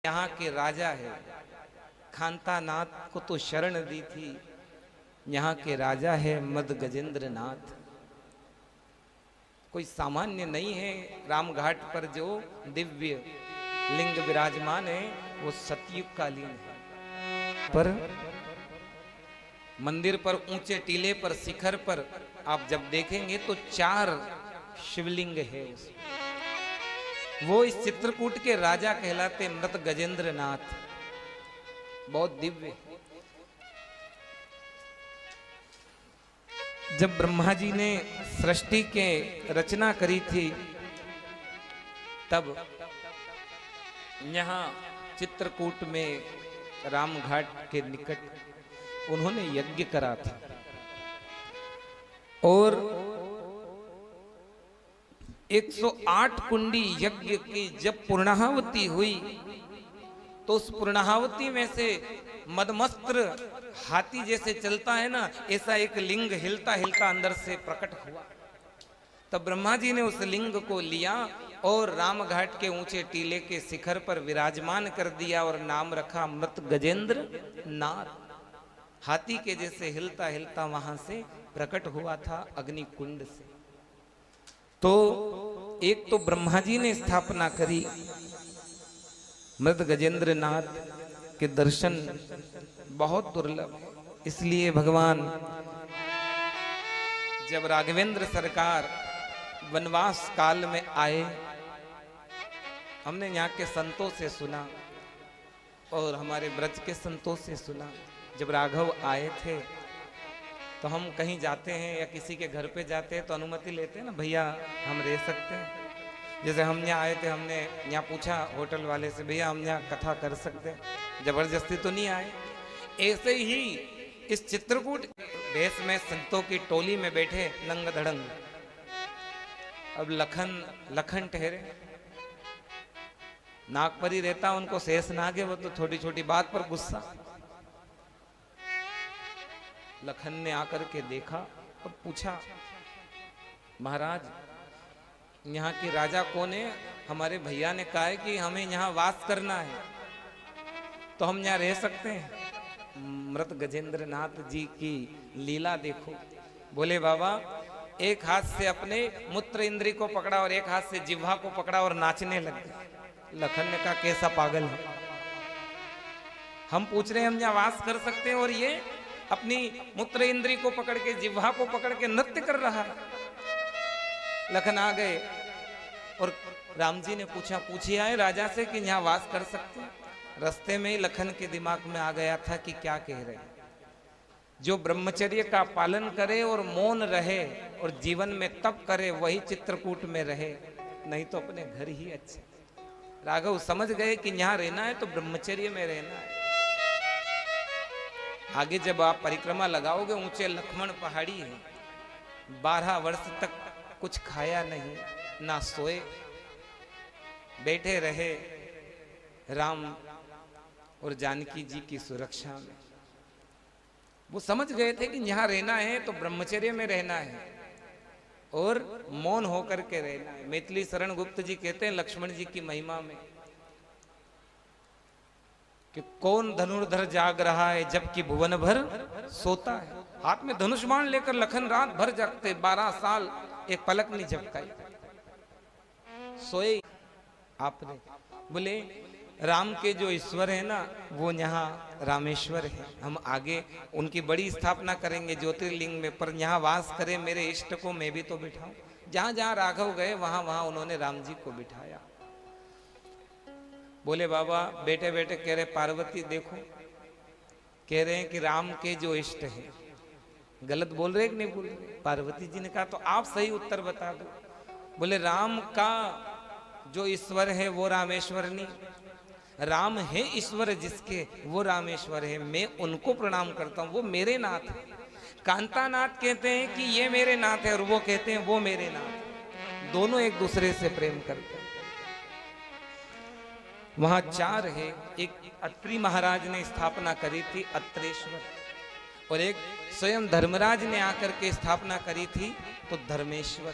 यहाँ के राजा है। खानता नाथ को तो शरण दी थी, यहाँ के राजा है मद गजेंद्र नाथ। कोई सामान्य नहीं है। रामघाट पर जो दिव्य लिंग विराजमान है वो सतयुग कालीन है। पर मंदिर पर ऊंचे टीले पर शिखर पर आप जब देखेंगे तो 4 शिवलिंग है। वो इस चित्रकूट के राजा कहलाते मृत गजेंद्र नाथ। बहुत दिव्य। जब ब्रह्मा जी ने सृष्टि के रचना करी थी तब यहाँ चित्रकूट में रामघाट के निकट उन्होंने यज्ञ करा था और 108 कुंडी यज्ञ की जब पूर्णाहुति हुई तो उस पूर्णाहुति में से मदमस्त्र हाथी जैसे चलता है ना, ऐसा एक लिंग हिलता हिलता अंदर से प्रकट हुआ। तब ब्रह्मा जी ने उस लिंग को लिया और रामघाट के ऊंचे टीले के शिखर पर विराजमान कर दिया और नाम रखा मृत गजेंद्र नाथ। हाथी के जैसे हिलता हिलता वहां से प्रकट हुआ था अग्नि कुंड से। तो एक तो ब्रह्मा जी ने स्थापना करी, मृत गजेंद्र नाथ के दर्शन बहुत दुर्लभ, इसलिए भगवान जब राघवेंद्र सरकार वनवास काल में आए, हमने यहाँ के संतों से सुना और हमारे ब्रज के संतों से सुना। जब राघव आए थे तो हम कहीं जाते हैं या किसी के घर पे जाते हैं तो अनुमति लेते हैं ना, भैया हम रह सकते हैं। जैसे हम यहाँ आए थे, हमने यहाँ पूछा होटल वाले से, भैया हम यहाँ कथा कर सकते हैं, जबरदस्ती तो नहीं आए। ऐसे ही इस चित्रकूट देश में संतों की टोली में बैठे नंग धड़ंग। अब लखन ठहरे, नाग पर ही रहता, उनको शेष नाग है, वो तो छोटी छोटी बात पर गुस्सा। लखन ने आकर के देखा और पूछा, महाराज यहाँ के राजा कौन है? हमारे भैया ने कहा है कि हमें यहाँ वास करना है, तो हम यहाँ रह सकते हैं। मृत गजेंद्र नाथ जी की लीला देखो। बोले बाबा, एक हाथ से अपने मूत्र इंद्री को पकड़ा और एक हाथ से जिह्वा को पकड़ा और नाचने लगे। लखन ने कहा, कैसा पागल है, हम पूछ रहे हैं हम यहाँ वास कर सकते हैं और ये अपनी मूत्र इंद्री को पकड़ के जिह्वा को पकड़ के नृत्य कर रहा है। लखन आ गए और राम जी ने पूछा, पूछिए आए राजा से कि यहाँ वास कर सकते हैं। रास्ते में ही लखन के दिमाग में आ गया था कि क्या कह रहे हैं। जो ब्रह्मचर्य का पालन करे और मौन रहे और जीवन में तप करे वही चित्रकूट में रहे, नहीं तो अपने घर ही अच्छे। राघव समझ गए कि यहाँ रहना है तो ब्रह्मचर्य में रहना है। आगे जब आप परिक्रमा लगाओगे, ऊंचे लक्ष्मण पहाड़ी है, 12 वर्ष तक कुछ खाया नहीं, ना सोए, बैठे रहे राम और जानकी जी की सुरक्षा में। वो समझ गए थे कि यहाँ रहना है तो ब्रह्मचर्य में रहना है और मौन होकर के रहना है। मैथिली शरण गुप्त जी कहते हैं लक्ष्मण जी की महिमा में कि कौन धनुर्धर जाग रहा है जबकि भुवन भर सोता है। हाथ में धनुष बाण लेकर लखन रात भर जागते, 12 साल एक पलक नहीं झपकाई, सोए आपने। बोले राम के जो ईश्वर है ना वो यहाँ रामेश्वर है, हम आगे उनकी बड़ी स्थापना करेंगे ज्योतिर्लिंग में, पर यहाँ वास करे मेरे इष्ट को मैं भी तो बिठाऊं। जहां जहां राघव गए वहां वहां उन्होंने राम जी को बिठाया। बोले बाबा, बेटे बेटे कह रहे पार्वती देखो, कह रहे हैं कि राम के जो इष्ट है। गलत बोल रहे कि नहीं बोल रहे? पार्वती जी ने कहा तो आप सही उत्तर बता दो। बोले राम का जो ईश्वर है वो रामेश्वर नहीं, राम है ईश्वर जिसके, वो रामेश्वर है। मैं उनको प्रणाम करता हूँ, वो मेरे नाथ है। कांता नाथ कहते हैं कि ये मेरे नाथ है और वो कहते हैं वो मेरे नाथ है। दोनों एक दूसरे से प्रेम करते हैं। वहां 4 है, एक अत्रि महाराज ने स्थापना करी थी अत्रेश्वर, और एक स्वयं धर्मराज ने आकर के स्थापना करी थी तो धर्मेश्वर।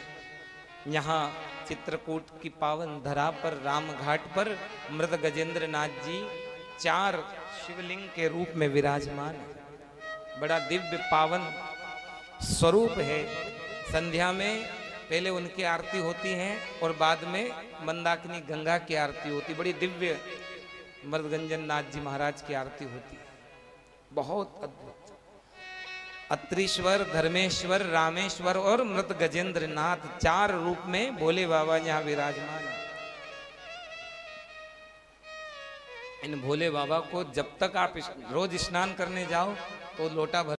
यहाँ चित्रकूट की पावन धरा पर राम घाट पर मृत गजेंद्र नाथ जी 4 शिवलिंग के रूप में विराजमान है। बड़ा दिव्य पावन स्वरूप है। संध्या में पहले उनकी आरती होती है और बाद में मंदाकिनी गंगा की आरती होती। बड़ी दिव्य मृदगंजन नाथ जी महाराज की आरती होती है। बहुत अद्भुत। अत्रीश्वर, धर्मेश्वर, रामेश्वर और मृत गजेंद्र नाथ 4 रूप में भोले बाबा यहाँ विराजमान है। इन भोले बाबा को जब तक आप रोज स्नान करने जाओ तो लोटा भर